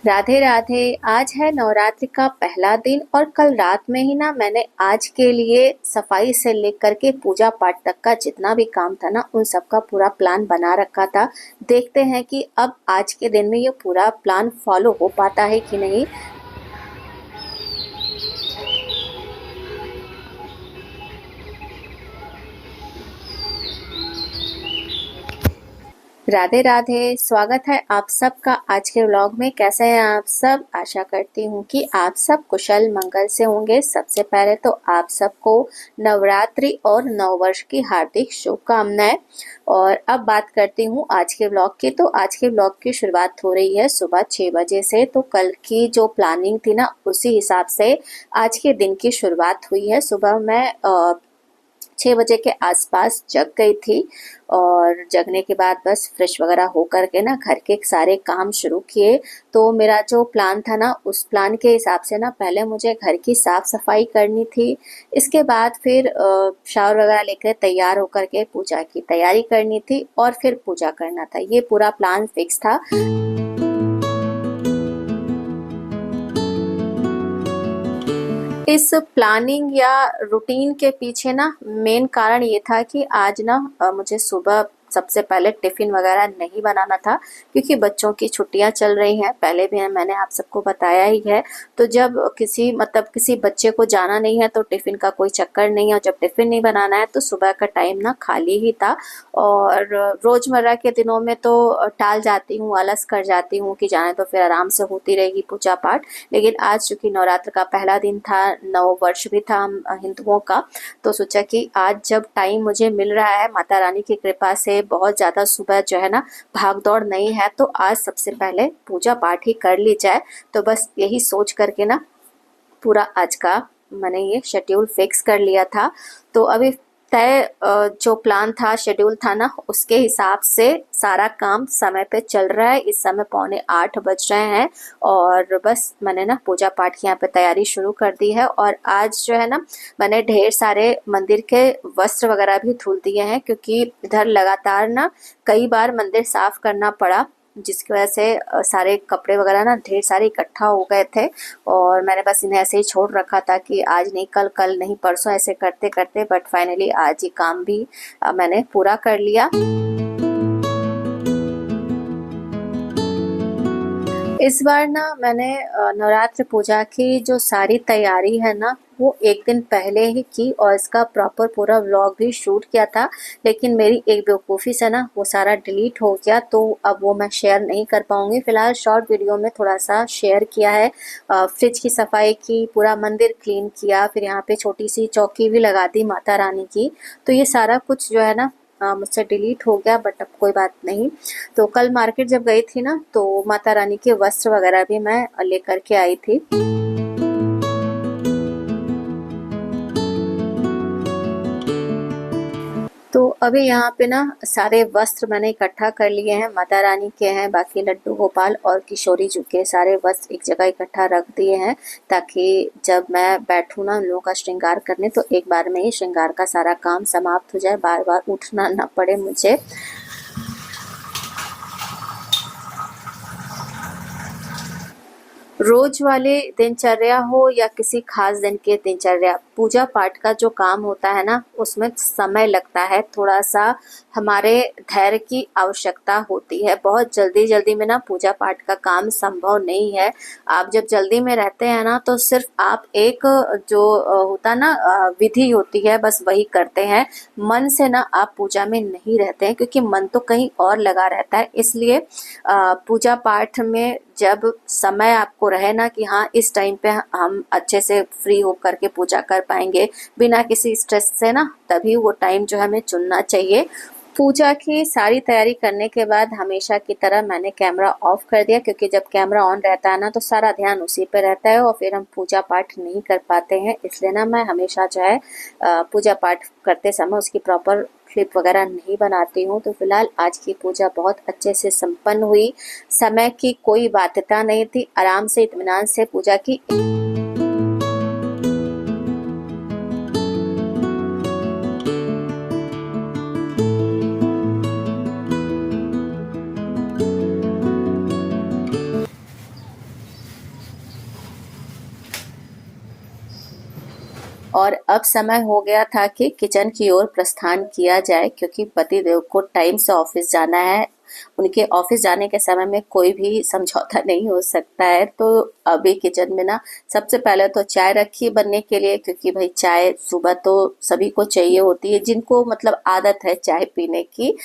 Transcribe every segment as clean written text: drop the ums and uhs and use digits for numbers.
राधे राधे। आज है नवरात्रि का पहला दिन और कल रात में ही ना मैंने आज के लिए सफाई से लेकर के पूजा पाठ तक का जितना भी काम था ना उन सब का पूरा प्लान बना रखा था। देखते हैं कि अब आज के दिन में ये पूरा प्लान फॉलो हो पाता है कि नहीं। राधे राधे, स्वागत है आप सबका आज के व्लॉग में। कैसे हैं आप सब? आशा करती हूँ कि आप सब कुशल मंगल से होंगे। सबसे पहले तो आप सबको नवरात्रि और नववर्ष की हार्दिक शुभकामनाएं। और अब बात करती हूँ आज के व्लॉग की। तो आज के व्लॉग की शुरुआत हो रही है सुबह 6 बजे से। तो कल की जो प्लानिंग थी ना उसी हिसाब से आज के दिन की शुरुआत हुई है। सुबह मैं 6 बजे के आसपास जग गई थी और जगने के बाद बस फ्रेश वगैरह होकर के ना घर के सारे काम शुरू किए। तो मेरा जो प्लान था ना उस प्लान के हिसाब से ना पहले मुझे घर की साफ सफाई करनी थी। इसके बाद फिर शावर वगैरह लेकर तैयार होकर के पूजा की तैयारी करनी थी और फिर पूजा करना था। ये पूरा प्लान फिक्स था। इस प्लानिंग या रूटीन के पीछे ना मेन कारण ये था कि आज ना मुझे सुबह सबसे पहले टिफिन वगैरह नहीं बनाना था क्योंकि बच्चों की छुट्टियां चल रही हैं। पहले भी मैंने आप सबको बताया ही है। तो जब किसी बच्चे को जाना नहीं है तो टिफिन का कोई चक्कर नहीं है, और जब टिफिन नहीं बनाना है तो सुबह का टाइम ना खाली ही था। और रोजमर्रा के दिनों में तो टाल जाती हूँ, आलस कर जाती हूँ कि जाने तो फिर आराम से होती रहेगी पूजा पाठ। लेकिन आज चूंकि नवरात्र का पहला दिन था, नव वर्ष भी था हम हिंदुओं का, तो सोचा कि आज जब टाइम मुझे मिल रहा है माता रानी की कृपा से, बहुत ज्यादा सुबह जो है ना भाग दौड़ नहीं है, तो आज सबसे पहले पूजा पाठ ही कर ली जाए। तो बस यही सोच करके ना पूरा आज का मैंने ये शेड्यूल फिक्स कर लिया था। तो अभी तय जो प्लान था, शेड्यूल था ना, उसके हिसाब से सारा काम समय पे चल रहा है। इस समय 7:45 बज रहे हैं और बस मैंने ना पूजा पाठ की यहाँ पे तैयारी शुरू कर दी है। और आज जो है ना मैंने ढेर सारे मंदिर के वस्त्र वगैरह भी धुल दिए हैं क्योंकि इधर लगातार ना कई बार मंदिर साफ करना पड़ा, जिसकी वजह से सारे कपड़े वगैरह ना ढेर सारे इकट्ठा हो गए थे। और मैंने बस इन्हें ऐसे ही छोड़ रखा था कि आज नहीं कल, कल नहीं परसों, ऐसे करते करते बट फाइनली आज ही काम भी मैंने पूरा कर लिया। इस बार ना मैंने नवरात्र पूजा की जो सारी तैयारी है ना वो एक दिन पहले ही की और इसका प्रॉपर पूरा व्लॉग भी शूट किया था। लेकिन मेरी एक बेवकूफ़ी से ना वो सारा डिलीट हो गया, तो अब वो मैं शेयर नहीं कर पाऊंगी। फिलहाल शॉर्ट वीडियो में थोड़ा सा शेयर किया है। फ्रिज की सफाई की, पूरा मंदिर क्लीन किया, फिर यहाँ पे छोटी सी चौकी भी लगा दी माता रानी की। तो ये सारा कुछ जो है ना मुझसे डिलीट हो गया, बट अब कोई बात नहीं। तो कल मार्केट जब गई थी ना तो माता रानी के वस्त्र वगैरह भी मैं लेकर के आई थी। तो अभी यहाँ पे ना सारे वस्त्र मैंने इकट्ठा कर लिए हैं। माता रानी के हैं, बाकी लड्डू गोपाल और किशोरी जी के सारे वस्त्र एक जगह इकट्ठा रख दिए हैं ताकि जब मैं बैठूँ ना उन लोगों का श्रृंगार करने तो एक बार में ही श्रृंगार का सारा काम समाप्त हो जाए, बार बार उठना ना पड़े मुझे। रोज वाले दिनचर्या हो या किसी खास दिन के दिनचर्या, पूजा पाठ का जो काम होता है ना उसमें समय लगता है, थोड़ा सा हमारे धैर्य की आवश्यकता होती है। बहुत जल्दी जल्दी में ना पूजा पाठ का काम संभव नहीं है। आप जब जल्दी में रहते हैं ना तो सिर्फ आप एक जो होता ना विधि होती है बस वही करते हैं। मन से ना आप पूजा में नहीं रहते हैं क्योंकि मन तो कहीं और लगा रहता है। इसलिए पूजा पाठ में जब समय आपको रहे ना कि हाँ इस टाइम पे हम अच्छे से फ्री होकर के पूजा कर पाएंगे बिना किसी स्ट्रेस से ना, तभी वो टाइम जो है हमें चुनना चाहिए। पूजा की सारी तैयारी करने के बाद हमेशा की तरह मैंने कैमरा ऑफ कर दिया क्योंकि जब कैमरा ऑन रहता है ना तो सारा ध्यान उसी पे रहता है और फिर हम पूजा पाठ नहीं कर पाते हैं। इसलिए ना मैं हमेशा जो है पूजा पाठ करते समय उसकी प्रॉपर क्लिप वगैरह नहीं बनाती हूँ। तो फिलहाल आज की पूजा बहुत अच्छे से संपन्न हुई। समय की कोई बाध्यता नहीं थी, आराम से इत्मीनान से पूजा की। और अब समय हो गया था कि किचन की ओर प्रस्थान किया जाए, क्योंकि पतिदेव को टाइम से ऑफिस जाना है। उनके ऑफिस जाने के समय में कोई भी समझौता नहीं हो सकता है। तो अभी किचन में ना सबसे पहले तो चाय रखी बनने के लिए, क्योंकि भाई चाय सुबह तो सभी को चाहिए होती है, जिनको मतलब आदत है चाय पीने की।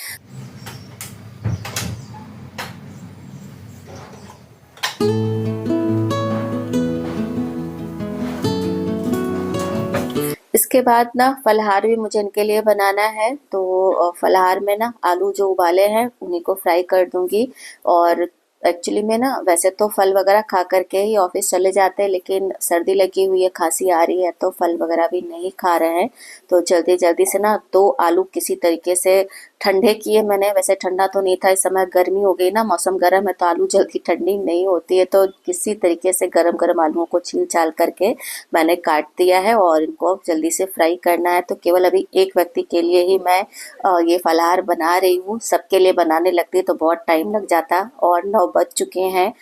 इसके बाद ना फलाहार भी मुझे इनके लिए बनाना है। तो फलाहार में ना आलू जो उबाले हैं उन्हीं को फ्राई कर दूंगी। और एक्चुअली में ना वैसे तो फल वगैरह खा करके ही ऑफिस चले जाते हैं, लेकिन सर्दी लगी हुई है, खांसी आ रही है, तो फल वगैरह भी नहीं खा रहे हैं। तो जल्दी जल्दी से ना 2 आलू किसी तरीके से ठंडे किए मैंने। वैसे ठंडा तो नहीं था, इस समय गर्मी हो गई ना, मौसम गर्म है तो आलू जल्दी ठंडी नहीं होती है। तो किसी तरीके से गरम गरम आलूओं को छील छाल करके मैंने काट दिया है और इनको अब जल्दी से फ्राई करना है। तो केवल अभी एक व्यक्ति के लिए ही मैं ये फलाहार बना रही हूँ। सबके लिए बनाने लगती तो बहुत टाइम लग जाता, और 9 बज चुके हैं।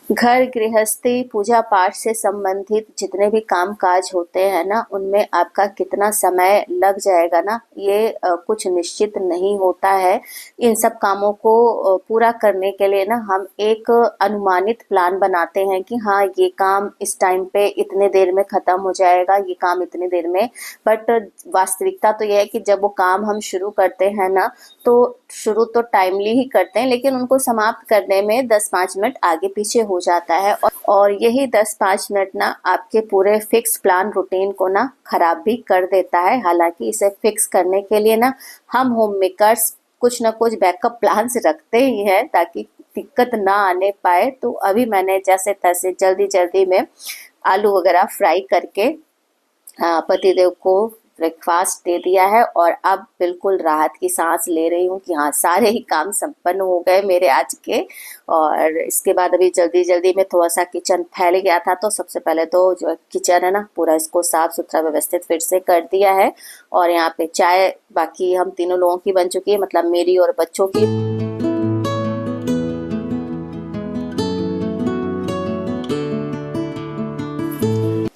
घर गृहस्थी पूजा पाठ से संबंधित जितने भी काम काज होते हैं ना, उनमें आपका कितना समय लग जाएगा ना, ये कुछ निश्चित नहीं होता है। इन सब कामों को पूरा करने के लिए ना हम एक अनुमानित प्लान बनाते हैं कि हाँ ये काम इस टाइम पे इतने देर में खत्म हो जाएगा, ये काम इतने देर में। बट वास्तविकता तो यह है कि जब वो काम हम शुरू करते हैं ना, तो शुरू तो टाइमली ही करते हैं, लेकिन उनको समाप्त करने में 10-5 मिनट आगे पीछे हो जाता है। और यही 10-5 मिनट ना आपके पूरे फिक्स प्लान रूटीन को ना खराब भी कर देता है। हालांकि इसे फिक्स करने के लिए ना हम होम मेकर्स कुछ ना कुछ बैकअप प्लान्स रखते ही हैं, ताकि दिक्कत ना आने पाए। तो अभी मैंने जैसे तैसे जल्दी जल्दी में आलू वगैरह फ्राई करके पतिदेव को ब्रेकफास्ट दे दिया है। और अब बिल्कुल राहत की सांस ले रही हूँ कि हाँ सारे ही काम संपन्न हो गए मेरे आज के। और इसके बाद अभी जल्दी जल्दी में थोड़ा सा किचन फैल गया था, तो सबसे पहले तो जो किचन है ना पूरा इसको साफ सुथरा व्यवस्थित फिर से कर दिया है। और यहाँ पे चाय बाकी हम तीनों लोगों की बन चुकी है, मतलब मेरी और बच्चों की।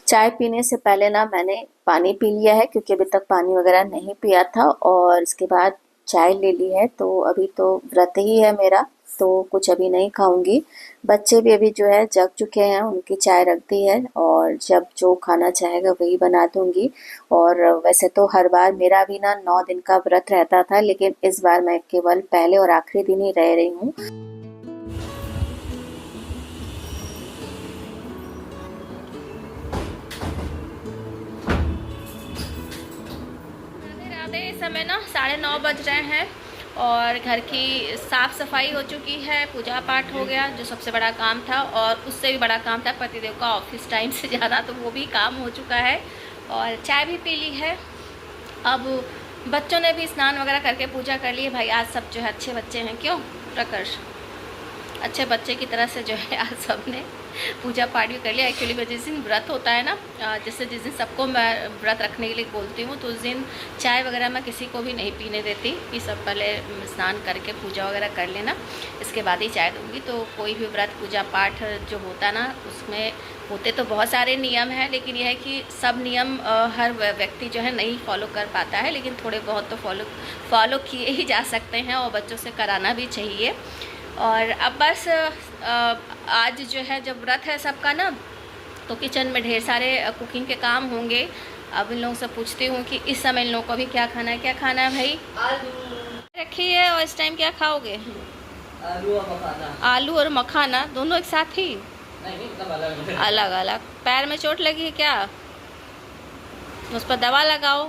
चाय पीने से पहले ना मैंने पानी पी लिया है, क्योंकि अभी तक पानी वगैरह नहीं पिया था। और इसके बाद चाय ले ली है। तो अभी तो व्रत ही है मेरा, तो कुछ अभी नहीं खाऊंगी। बच्चे भी अभी जो है जग चुके हैं, उनकी चाय रख दी है, और जब जो खाना चाहेगा वही बना दूंगी। और वैसे तो हर बार मेरा भी ना 9 दिन का व्रत रहता था, लेकिन इस बार मैं केवल पहले और आखिरी दिन ही रह रही हूँ। इस समय ना 9:30 बज रहे हैं और घर की साफ़ सफाई हो चुकी है, पूजा पाठ हो गया जो सबसे बड़ा काम था, और उससे भी बड़ा काम था पतिदेव का ऑफिस टाइम से ज़्यादा, तो वो भी काम हो चुका है। और चाय भी पी ली है। अब बच्चों ने भी स्नान वगैरह करके पूजा कर ली है। भाई आज सब जो है अच्छे बच्चे हैं, क्यों प्रकर्ष, अच्छे बच्चे की तरह से जो है आज सब ने पूजा पाठ भी कर लिया। एक्चुअली में जिस दिन व्रत होता है ना, जैसे जिस दिन सबको मैं व्रत रखने के लिए बोलती हूँ, तो उस दिन चाय वगैरह मैं किसी को भी नहीं पीने देती कि सब पहले स्नान करके पूजा वगैरह कर लेना, इसके बाद ही चाय दूँगी। तो कोई भी व्रत पूजा पाठ जो होता ना, उसमें होते तो बहुत सारे नियम हैं, लेकिन यह है कि सब नियम हर व्यक्ति जो है नहीं फॉलो कर पाता है, लेकिन थोड़े बहुत तो फॉलो किए ही जा सकते हैं, और बच्चों से कराना भी चाहिए। और अब बस आज जो है जब व्रत है सबका ना, तो किचन में ढेर सारे कुकिंग के काम होंगे। अब इन लोगों से पूछती हूँ कि इस समय इन लोगों को भी क्या खाना है। क्या खाना है भाई? आलू रखी है। और इस टाइम क्या खाओगे? आलू और मखाना। आलू और मखाना दोनों एक साथ ही? नहीं, सब अलग अलग। अलग अलग। पैर में चोट लगी है क्या? उस पर दवा लगाओ।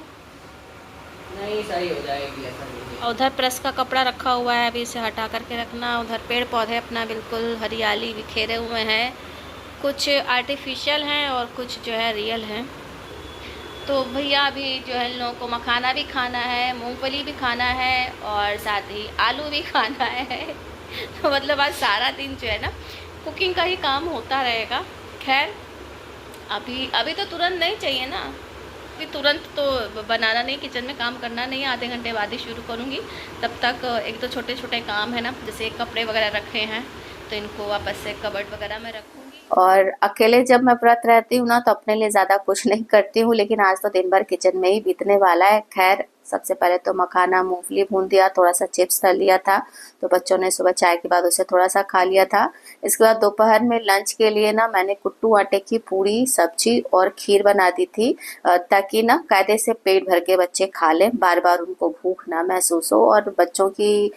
नहीं, सही हो जाएगी ऐसा नहीं। और उधर प्रेस का कपड़ा रखा हुआ है, अभी इसे हटा करके रखना। उधर पेड़ पौधे अपना बिल्कुल हरियाली बिखेरे हुए हैं, कुछ आर्टिफिशियल हैं और कुछ जो है रियल हैं। तो भैया अभी जो है इन लोगों को मखाना भी खाना है, मूंगफली भी खाना है, और साथ ही आलू भी खाना है। तो मतलब आज सारा दिन जो है ना कुकिंग का ही काम होता रहेगा। खैर अभी तो तुरंत नहीं चाहिए ना, कि तुरंत तो बनाना नहीं, किचन में काम करना नहीं, आधे घंटे बाद ही शुरू करूँगी। तब तक एक तो छोटे छोटे काम है ना, जैसे कपड़े वगैरह रखे हैं तो इनको वापस से कबर्ड वगैरह में रखूँगी। और अकेले जब मैं व्रत रहती हूँ ना तो अपने लिए ज़्यादा कुछ नहीं करती हूँ, लेकिन आज तो दिन भर किचन में ही बीतने वाला है। खैर सबसे पहले तो मखाना मूंगफली भून दिया, थोड़ा सा चिप्स तल लिया था, तो बच्चों ने सुबह चाय के बाद उसे थोड़ा सा खा लिया था। इसके बाद दोपहर में लंच के लिए ना मैंने कुट्टू आटे की पूरी, सब्जी और खीर बना दी थी, ताकि ना कायदे से पेट भर के बच्चे खा लें, बार बार उनको भूख ना महसूस हो। और बच्चों की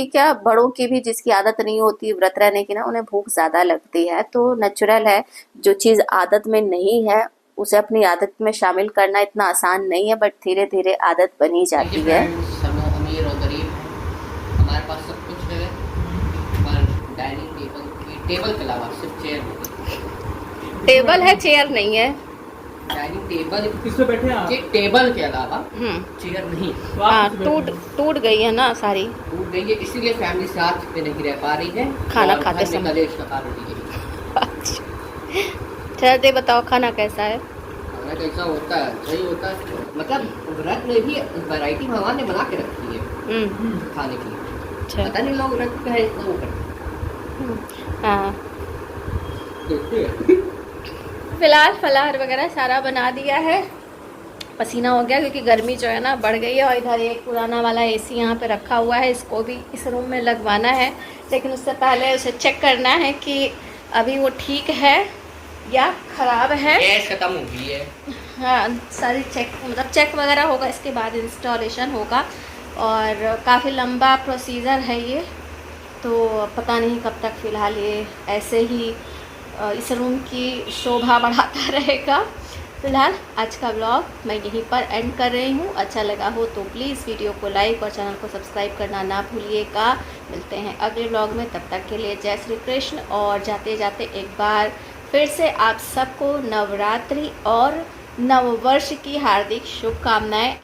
क्या बड़ों की भी, जिसकी आदत नहीं होती व्रत रहने की ना, उन्हें भूख ज़्यादा लगती है। तो नेचुरल है, जो चीज़ आदत में नहीं है उसे अपनी आदत में शामिल करना इतना आसान नहीं है, बट धीरे धीरे आदत बनी जाती है। सब अमीर और गरीब, हमारे पास सब कुछ है, पर डाइनिंग टेबल के अलावा सिर्फ चेयर। टेबल है, चेयर नहीं है। डाइनिंग टेबल किस पे बैठे हैं आप? टेबल के अलावा चेयर नहीं। तो आप हाँ, किस पे बैठे हैं? टूट गई है ना सारी, टूट गई है, इसीलिए फैमिली साथ में नहीं रह पा रही है। खाना और खाते घर में समय। कलेश का कारण यही है। चल दे, बताओ खाना कैसा है? खाना कैसा होता है? सही होता है, मतलब व्रत में भी वैरायटी भगवान ने बना के रखी है खाने की। अच्छा। पता नहीं लोग व्रत का है इतना वो करते हाँ, हैं। फिलहाल फलाहार वगैरह सारा बना दिया है। पसीना हो गया क्योंकि गर्मी जो है ना बढ़ गई है। और इधर एक पुराना वाला एसी यहाँ पे रखा हुआ है, इसको भी इस रूम में लगवाना है, लेकिन उससे पहले उसे चेक करना है कि अभी वो ठीक है या ख़राब है। गैस खत्म हो गई है। हाँ, सारी चेक वगैरह होगा, इसके बाद इंस्टॉलेशन होगा। और काफ़ी लंबा प्रोसीजर है ये, तो पता नहीं कब तक फ़िलहाल ये ऐसे ही इस रूम की शोभा बढ़ाता रहेगा। फिलहाल आज का व्लॉग मैं यहीं पर एंड कर रही हूँ। अच्छा लगा हो तो प्लीज़ वीडियो को लाइक और चैनल को सब्सक्राइब करना ना भूलिएगा। मिलते हैं अगले व्लॉग में, तब तक के लिए जय श्री कृष्ण। और जाते जाते एक बार फिर से आप सबको नवरात्रि और नववर्ष की हार्दिक शुभकामनाएं।